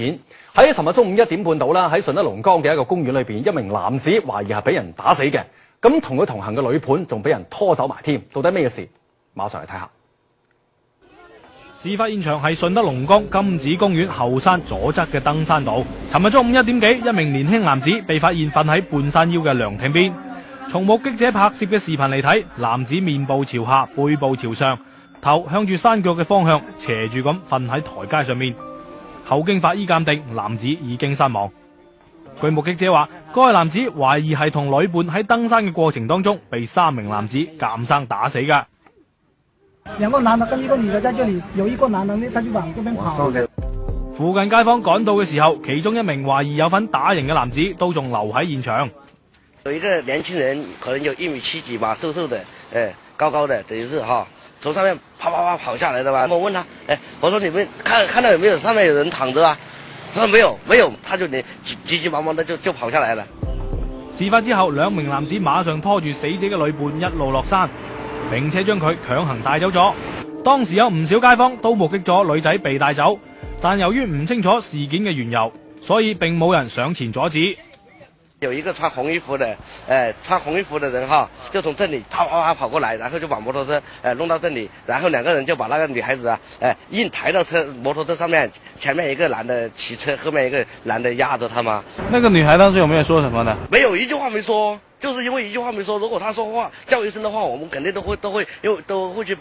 件。喺尋日中午1點半到啦，喺順德龍崗嘅一個公園裏邊，一名男子懷疑係俾人打死嘅，咁同佢同行嘅女伴仲俾人拖走埋添。到底咩事？馬上嚟睇下。事發現場係順德龍崗金紫公園後山左側嘅登山道。尋日中午1點幾，一名年輕男子被發現瞓喺半山腰嘅涼亭邊。從目擊者拍攝嘅視頻嚟睇，男子面部朝下，背部朝上，頭向住山腳嘅方向斜住咁瞓喺台階上面。後經法醫鑑定，男子已經身亡。據目擊者話，該男子懷疑係同女伴喺登山嘅過程當中被3名男子監生打死嘅。2個男的跟1個女的在這裡，有1個男的他就往這邊跑。附近街坊趕到嘅時候，其中1名懷疑有份打人嘅男子都仲留喺現場。有一個年輕人，可能有1.7米幾吧，瘦瘦的，高高的，等於是哈，從上面啪啪啪跑下來的吧。我問他，我說你們看到有沒有上面有人躺着啊？他說沒有，他就急急忙忙的就跑下來了。事發之後，2名男子馬上拖住死者嘅女伴一路落山，並且將佢強行帶走咗。當時有唔少街坊都目擊咗女仔被帶走，但由於唔清楚事件嘅緣由，所以並冇人上前阻止。有一個穿紅衣服的，穿紅衣服的人哈，就從這裡啪啪啪跑過來，然後就把摩托車弄到這裡，然後2個人就把那個女孩子啊，硬抬到摩托車上面，前面一個男的騎車，後面一個男的壓着他嘛。那個女孩當時有沒有說什麼呢？沒有，一句話沒說，就是因為一句話沒說。如果他說話叫一聲的話，我們肯定都會去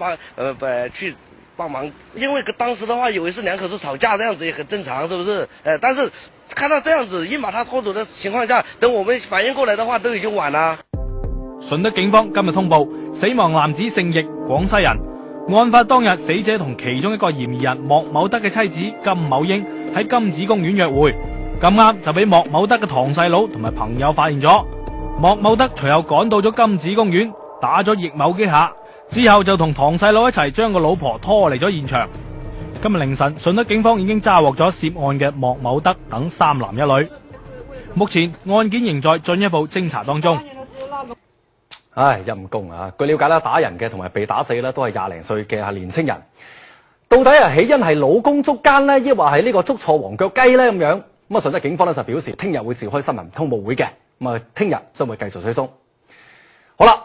去幫忙，因為當時的話以為是2口子吵架，這樣子也很正常，是不是？但是看到這樣子硬把他拖走的情況下，等我們反應過來的話，都已經晚啦。順德警方今日通報，死亡男子姓易，廣西人。案發當日，死者同其中一個嫌疑人莫某德嘅妻子金某英喺金紫公園約會，咁啱就俾莫某德嘅堂細佬同埋朋友發現咗。莫某德隨後趕到咗金紫公園，打咗易某幾下，之後就同堂細佬一齊將個老婆拖嚟咗現場。今日凌晨，順德警方已經抓獲咗涉案嘅莫某德等3男1女。目前案件仍在進一步偵查當中。唉，陰公啊！據了解啦，打人嘅同埋被打死咧都係20零歲嘅年青人。到底係起因係老公捉奸呢，抑或係呢個捉錯黃腳雞咧咁樣？咁啊，順德警方咧就表示，聽日會召開新聞通報會嘅。咁啊，聽日將會繼續追蹤。好啦，